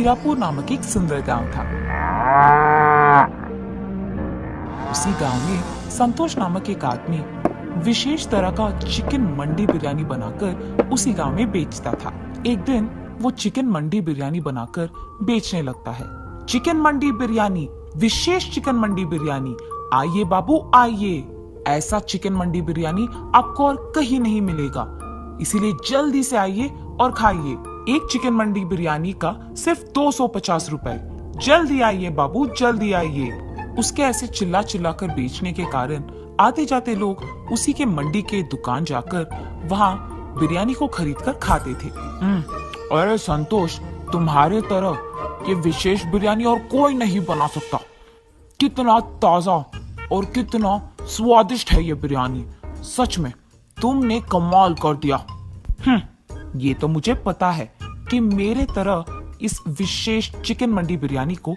हीरापुर नामक एक सुंदर गांव था। उसी गांव में संतोष नामक एक आदमी विशेष तरह का चिकन मंडी बिरयानी बनाकर उसी गांव में बेचता था। एक दिन वो चिकन मंडी बिरयानी बनाकर बेचने लगता है। चिकन मंडी बिरयानी, विशेष चिकन मंडी बिरयानी, आइए बाबू आइए, ऐसा चिकन मंडी बिरयानी आपको और कहीं नहीं मिलेगा, इसीलिए जल्दी से आइए और खाइए। एक चिकन मंडी बिरयानी का सिर्फ 250 रुपए, जल्दी आइए बाबू जल्दी आइए। उसके ऐसे चिल्ला चिल्ला कर बेचने के कारण आते जाते लोग उसी के मंडी के दुकान जाकर वहां बिरयानी को खरीद कर खाते थे। अरे संतोष, तुम्हारे तरह ये विशेष बिरयानी और कोई नहीं बना सकता। कितना ताजा और कितना स्वादिष्ट है ये बिरयानी, सच में तुमने कमाल कर दिया। ये तो मुझे पता है कि मेरे तरह इस विशेष चिकन मंडी बिरयानी को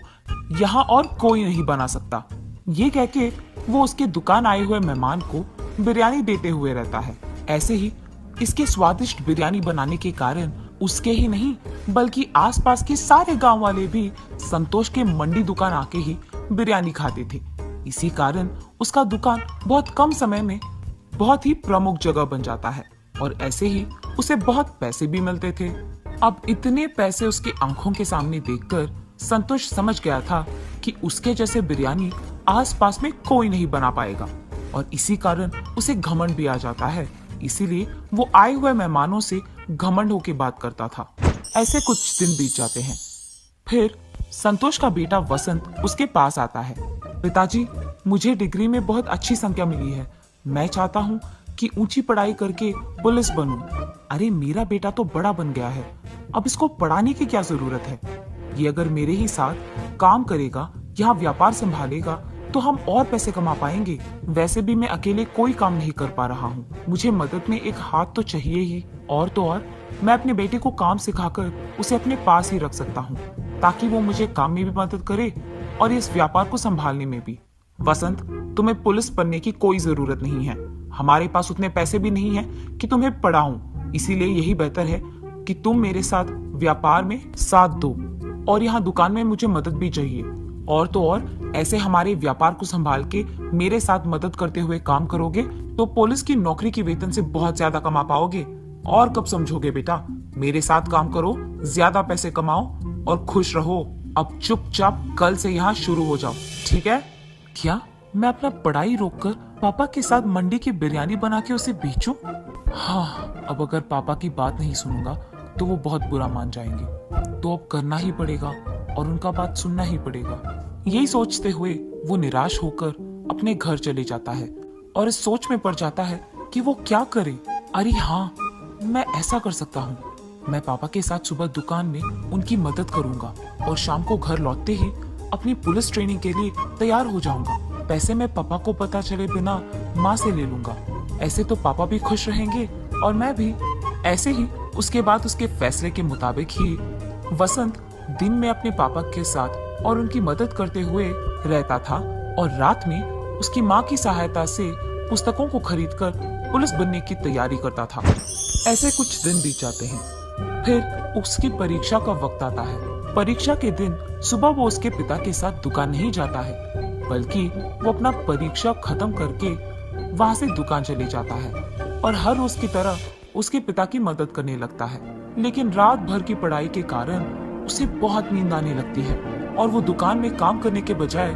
यहाँ और कोई नहीं बना सकता। ये कह के वो उसके दुकान आए हुए मेहमान को बिरयानी देते हुए रहता है। ऐसे ही इसके स्वादिष्ट बिरयानी बनाने के कारण उसके ही नहीं बल्कि आसपास के सारे गांव वाले भी संतोष के मंडी दुकान आके ही बिरयानी खाते थे। इसी कारण उसका दुकान बहुत कम समय में बहुत ही प्रमुख जगह बन जाता है और ऐसे ही उसे बहुत पैसे भी मिलते थे। अब इतने पैसे उसकी आंखों के सामने देखकर संतोष समझ गया था कि उसके जैसे बिरयानी आसपास में कोई नहीं बना पाएगा और इसी कारण उसे घमंड भी आ जाता है। इसीलिए वो आए हुए मेहमानों से घमंड होकर बात करता था। ऐसे कुछ दिन बीत जाते हैं। फिर संतोष का बेटा वसंत उसके पास आता है। पिताजी, मुझे डिग्री में बहुत अच्छी संख्या मिली है, मैं चाहता हूँ कि ऊंची पढ़ाई करके पुलिस बनूं। अरे मेरा बेटा तो बड़ा बन गया है, अब इसको पढ़ाने की क्या जरूरत है। ये अगर मेरे ही साथ काम करेगा, यहाँ व्यापार संभालेगा तो हम और पैसे कमा पाएंगे। वैसे भी मैं अकेले कोई काम नहीं कर पा रहा हूँ, मुझे मदद में एक हाथ तो चाहिए ही। और तो और मैं अपने बेटे को काम सिखाकर उसे अपने पास ही रख सकता हूँ ताकि वो मुझे काम में भी मदद करे और इस व्यापार को संभालने में भी। वसंत, तुम्हें पुलिस बनने की कोई जरूरत नहीं है, हमारे पास उतने पैसे भी नहीं है कि तुम्हें पढ़ाऊं। इसीलिए यही बेहतर है कि तुम मेरे साथ व्यापार में साथ दो और यहाँ दुकान में मुझे मदद भी चाहिए। और तो और ऐसे हमारे व्यापार को संभाल के मेरे साथ मदद करते हुए काम करोगे तो पुलिस की नौकरी के वेतन से बहुत ज्यादा कमा पाओगे। और कब समझोगे बेटा, मेरे साथ काम करो, ज्यादा पैसे कमाओ और खुश रहो। अब चुपचाप कल से यहाँ शुरू हो जाओ, ठीक है? क्या मैं अपना पढ़ाई रोककर पापा के साथ मंडी की बिरयानी बना के उसे बेचूं? हाँ, अब अगर पापा की बात नहीं सुनूंगा तो वो बहुत बुरा मान जाएंगे, तो अब करना ही पड़ेगा और उनका बात सुनना ही पड़ेगा। यही सोचते हुए वो निराश होकर अपने घर चले जाता है और इस सोच में पड़ जाता है कि वो क्या करे। अरे हाँ, मैं ऐसा कर सकता हूँ, मैं पापा के साथ सुबह दुकान में उनकी मदद करूंगा और शाम को घर लौटते ही अपनी पुलिस ट्रेनिंग के लिए तैयार हो जाऊंगा। पैसे मैं पापा को पता चले बिना माँ से ले लूंगा, ऐसे तो पापा भी खुश रहेंगे और मैं भी। ऐसे ही उसके बाद उसके फैसले के मुताबिक ही वसंत दिन में अपने पापा के साथ और उनकी मदद करते हुए रहता था और रात में उसकी माँ की सहायता से पुस्तकों को खरीदकर पुलिस बनने की तैयारी करता था। ऐसे कुछ दिन बीत जाते हैं। फिर उसकी परीक्षा का वक्त आता है। परीक्षा के दिन सुबह वो उसके पिता के साथ दुकान नहीं जाता है बल्कि वो अपना परीक्षा खत्म करके वहां से दुकान चले जाता है और हर रोज की तरह उसके पिता की मदद करने लगता है। लेकिन रात भर की पढ़ाई के कारण उसे बहुत नींद आने लगती है और वो दुकान में काम करने के बजाय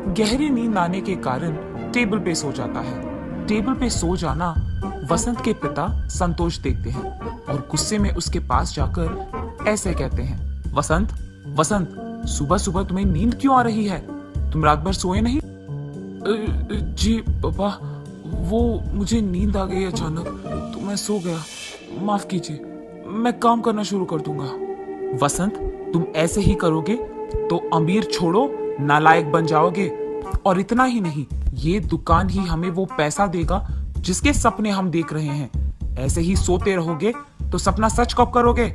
गहरी नींद आने के कारण टेबल पे सो जाता है। टेबल पे सो जाना वसंत के पिता संतोष देखते हैं और गुस्से में उसके पास जाकर ऐसे कहते हैं, वसंत, वसंत, सुबह सुबह तुम्हें नींद क्यों आ रही है? तुम रात भर सोए नहीं? जी पापा, वो मुझे नींद आ गई अचानक तो मैं सो गया, माफ कीजिए, मैं काम करना शुरू कर दूंगा। वसंत, तुम ऐसे ही करोगे तो अमीर छोड़ो नालायक बन जाओगे और इतना ही नहीं, ये दुकान ही हमें वो पैसा देगा जिसके सपने हम देख रहे हैं। ऐसे ही सोते रहोगे तो सपना सच कब करोगे?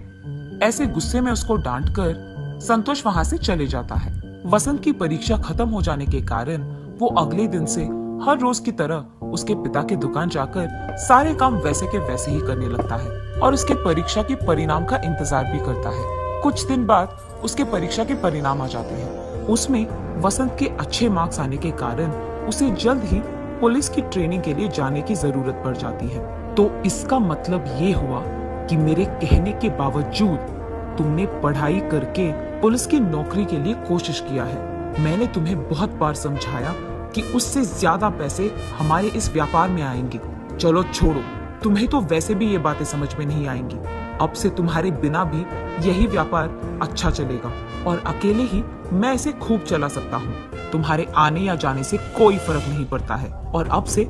ऐसे गुस्से में उसको डांटकर संतोष वहां से चले जाता है। वसंत की परीक्षा खत्म हो जाने के कारण वो अगले दिन से हर रोज की तरह उसके पिता के दुकान जाकर सारे काम वैसे के वैसे ही करने लगता है और उसके परीक्षा के परिणाम का इंतजार भी करता है। कुछ दिन बाद उसके परीक्षा के परिणाम आ जाते हैं। उसमें वसंत के अच्छे मार्क्स आने के कारण उसे जल्द ही पुलिस की ट्रेनिंग के लिए जाने की जरूरत पड़ जाती है। तो इसका मतलब ये हुआ कि मेरे कहने के बावजूद तुमने पढ़ाई करके पुलिस की नौकरी के लिए कोशिश किया है। मैंने तुम्हें बहुत बार समझाया कि उससे ज्यादा पैसे हमारे इस व्यापार में आएंगे। चलो छोड़ो, तुम्हें तो वैसे भी ये बातें समझ में नहीं आएंगी। अब से तुम्हारे बिना भी यही व्यापार अच्छा चलेगा और अकेले ही मैं इसे खूब चला सकता हूँ। तुम्हारे आने या जाने से कोई फर्क नहीं पड़ता है और अब से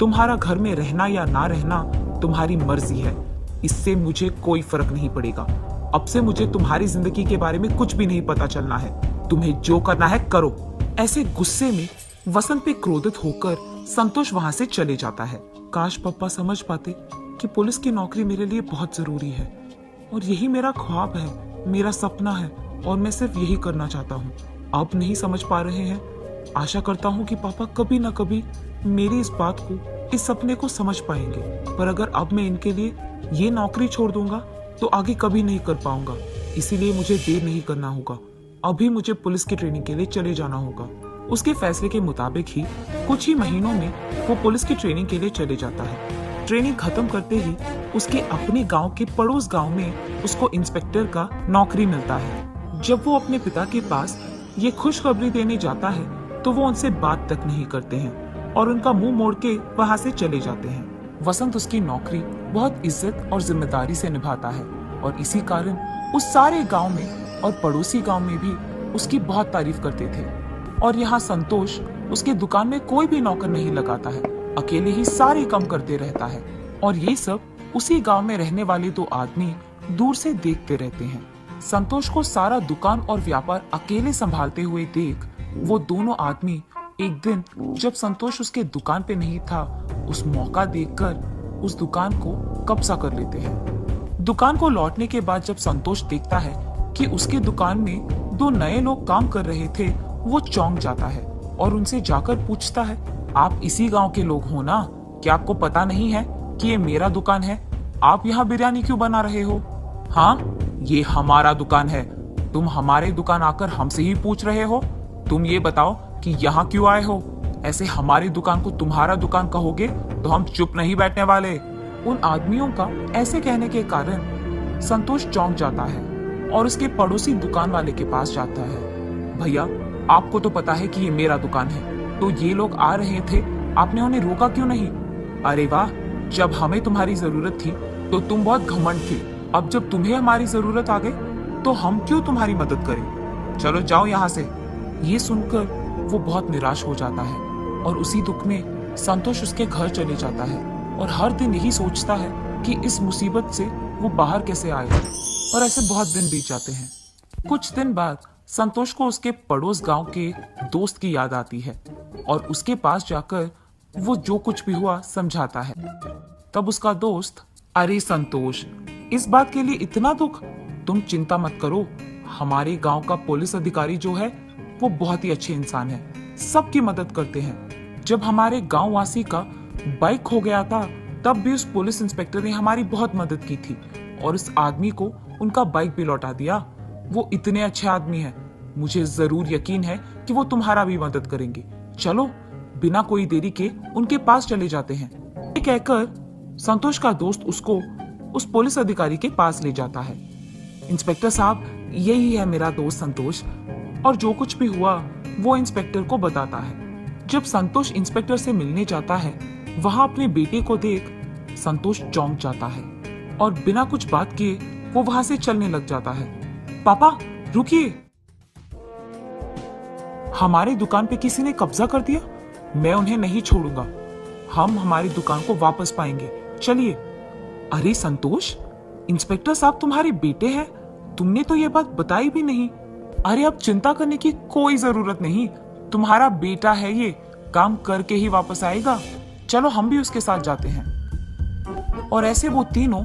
तुम्हारा घर में रहना या ना रहना तुम्हारी मर्जी है। इससे मुझे कोई फर्क नहीं पड़ेगा। अब से मुझे तुम्हारी जिंदगी के बारे में कुछ भी नहीं पता चलना है। तुम्हें जो करना है करो। ऐसे गुस्से में वसंत पे क्रोधित होकर संतोष वहां से चले जाता है। काश पापा समझ पाते कि पुलिस की नौकरी मेरे लिए बहुत जरूरी है और यही मेरा ख्वाब है, मेरा सपना है और मैं सिर्फ यही करना चाहता हूँ। अब नहीं समझ पा रहे हैं। आशा करता हूँ कि पापा कभी ना कभी मेरी इस बात को, इस सपने को समझ पाएंगे। पर अगर अब मैं इनके लिए ये नौकरी छोड़ दूंगा तो आगे कभी नहीं कर पाऊंगा। इसीलिए मुझे देर नहीं करना होगा। अभी मुझे पुलिस की ट्रेनिंग के लिए चले जाना होगा। उसके फैसले के मुताबिक ही कुछ ही महीनों में वो पुलिस की ट्रेनिंग के लिए चले जाता है। ट्रेनिंग खत्म करते ही उसके अपने गांव के पड़ोस गांव में उसको इंस्पेक्टर का नौकरी मिलता है। जब वो अपने पिता के पास ये खुशखबरी देने जाता है तो वो उनसे बात तक नहीं करते हैं और उनका मुंह मोड़ के वहां से चले जाते हैं। वसंत उसकी नौकरी बहुत इज्जत और जिम्मेदारी से निभाता है और इसी कारण उस सारे गांव में और पड़ोसी गांव में भी उसकी बहुत तारीफ करते थे। और यहाँ संतोष उसके दुकान में कोई भी नौकर नहीं लगाता है, अकेले ही सारे काम करते रहता है। और ये सब उसी गांव में रहने वाले दो आदमी दूर से देखते रहते हैं। संतोष को सारा दुकान और व्यापार अकेले संभालते हुए देख वो दोनों आदमी एक दिन जब संतोष उसके दुकान पे नहीं था, उस मौका देखकर उस दुकान को कब्जा कर लेते हैं। दुकान को लौटने के बाद जब संतोष देखता है कि उसके दुकान में दो नए लोग काम कर रहे थे, वो चौंक जाता है और उनसे जाकर पूछता है, आप इसी गांव के लोग हो ना? क्या आपको पता नहीं है कि ये मेरा दुकान है? आप यहाँ बिरयानी क्यों बना रहे हो? हाँ, ये हमारा दुकान है। तुम हमारे दुकान आकर हमसे ही पूछ रहे हो? तुम ये बताओ कि यहाँ क्यों आए हो? ऐसे हमारी दुकान को तुम्हारा दुकान कहोगे तो हम चुप नहीं बैठने वाले। उन आदमियों का ऐसे कहने के कारण संतोष चौंक जाता है और उसके पड़ोसी दुकान वाले के पास जाता है। भैया, आपको तो पता है कि ये मेरा दुकान है, तो ये लोग आ रहे थे, आपने उन्हें रोका क्यों नहीं? अरे वाह, जब हमें तुम्हारी जरूरत थी तो तुम बहुत घमंड थे। अब जब तुम्हें हमारी जरूरत आ गई तो हम क्यों तुम्हारी मदद करें? चलो जाओ यहाँ से। ये सुनकर वो बहुत निराश हो जाता है और उसी दुख में संतोष उसके घर चले जाता है और हर दिन यही सोचता है कि इस मुसीबत से वो बाहर कैसे आएगा। और ऐसे बहुत दिन बीत जाते हैं। कुछ दिन बाद संतोष को उसके पड़ोस गांव के दोस्त की याद आती है और उसके पास जाकर वो जो कुछ भी हुआ समझाता है। तब उसका दोस्त, अरे संतोष, इस बात के लिए इतना दुख? तुम चिंता मत करो, हमारे गांव का पुलिस अधिकारी जो है वो बहुत ही अच्छे इंसान है, सबकी मदद करते हैं। जब हमारे गांव वासी का बाइक खो गया था तब भी उस पुलिस इंस्पेक्टर ने हमारी बहुत मदद की थी और उस आदमी को उनका बाइक भी लौटा दिया। वो इतने अच्छे आदमी हैं, मुझे जरूर यकीन है कि वो तुम्हारा भी मदद करेंगे। चलो बिना कोई देरी के उनके पास चले जाते हैं। ये कहकर संतोष का दोस्त उसको उस पुलिस अधिकारी के पास ले जाता है। इंस्पेक्टर साहब, यही है मेरा दोस्त संतोष, और जो कुछ भी हुआ वो इंस्पेक्टर को बताता है। जब संतोष इंस्पेक्टर से मिलने जाता है, वहां अपने बेटे को देख संतोष चौंक जाता है और बिना कुछ बात किए वो वहां से चलने लग जाता है। पापा रुकिए, हमारी दुकान पे किसी ने कब्जा कर दिया। मैं उन्हें नहीं छोड़ूंगा, हम हमारी दुकान को वापस पाएंगे, चलिए। अरे संतोष, इंस्पेक्टर साहब तुम्हारे बेटे हैं, तुमने तो ये बात बताई भी नहीं। अरे अब चिंता करने की कोई जरूरत नहीं, तुम्हारा बेटा है, ये काम करके ही वापस आएगा। चलो हम भी उसके साथ जाते हैं। और ऐसे वो तीनों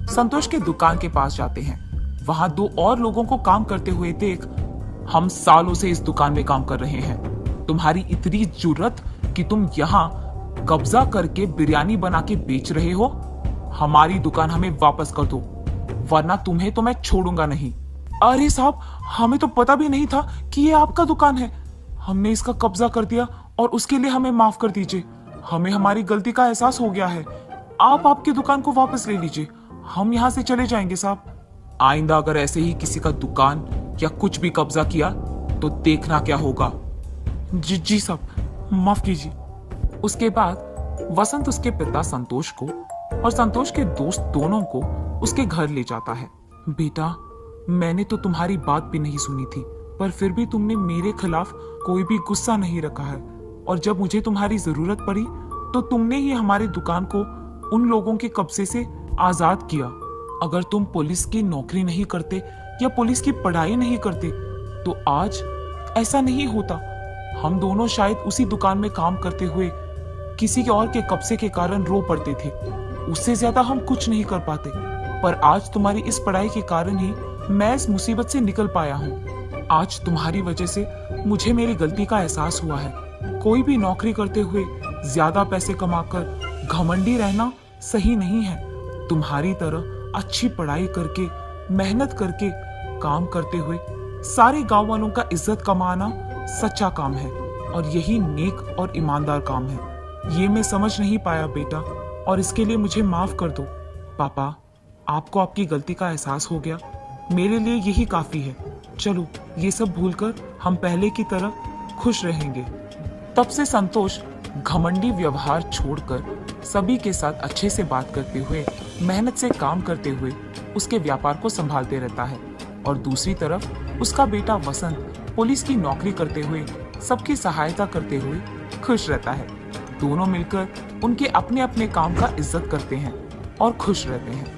संतोष के दुकान के पास जाते हैं। वहां दो और लोगों को काम करते हुए देख, हम सालों से इस दुकान में काम कर रहे हैं, तुम्हारी इतनी जुर्रत कि तुम यहाँ कब्जा करके बिरयानी बना के बेच रहे हो? हमारी दुकान हमें वापस कर दो, वरना तुम्हें तो मैं छोड़ूंगा नहीं। अरे साहब, हमें तो पता भी नहीं था कि ये आपका दुकान है। हमने इसका कब्जा कर दिया और उसके लिए हमें माफ कर दीजिए। हमें हमारी गलती का एहसास हो गया है। आप आपकी दुकान को वापस ले लीजिए। हम यहाँ से चले जाएंगे साहब। आइंदा अगर ऐसे ही किसी का दुकान या कुछ भी कब्जा किया तो देखना क्या होगा। जी जी साहब, माफ कीजिए। उसके बाद वसंत उसके पिता संतोष को और संतोष के दोस्त दोनों को उसके घर ले जाता है। बेटा, मैंने तो तुम्हारी बात भी नहीं सुनी थी, पर फिर भी तुमने मेरे खिलाफ कोई भी गुस्सा नहीं रखा है, और जब मुझे तुम्हारी जरूरत पड़ी तो तुमने ही हमारी दुकान को उन लोगों के कब्जे से आजाद किया। अगर तुम पुलिस की नौकरी नहीं करते या पुलिस की पढ़ाई नहीं करते तो आज ऐसा नहीं होता। हम दोनों शायद उसी दुकान में काम करते हुए किसी के और के कब्जे के कारण रो पड़ते थे। उससे ज्यादा हम कुछ नहीं कर पाते, पर आज तुम्हारी इस पढ़ाई के कारण ही मैं इस मुसीबत से निकल पाया हूँ। आज तुम्हारी वजह से मुझे मेरी गलती का एहसास हुआ है। कोई भी नौकरी करते हुए ज्यादा पैसे कमाकर घमंडी रहना सही नहीं है। तुम्हारी तरह अच्छी पढ़ाई करके, मेहनत करके, काम करते हुए सारे गांव वालों का इज्जत कमाना सच्चा काम है, और यही नेक और ईमानदार काम है। ये मैं समझ नहीं पाया बेटा, और इसके लिए मुझे माफ कर दो। पापा, आपको आपकी गलती का एहसास हो गया, मेरे लिए यही काफी है। चलो, ये सब भूलकर हम पहले की तरह खुश रहेंगे। तब से संतोष घमंडी व्यवहार छोड़कर सभी के साथ अच्छे से बात करते हुए, मेहनत से काम करते हुए उसके व्यापार को संभालते रहता है, और दूसरी तरफ उसका बेटा वसंत पुलिस की नौकरी करते हुए सबकी सहायता करते हुए खुश रहता है। दोनों मिलकर उनके अपने अपने काम का इज्जत करते हैं और खुश रहते हैं।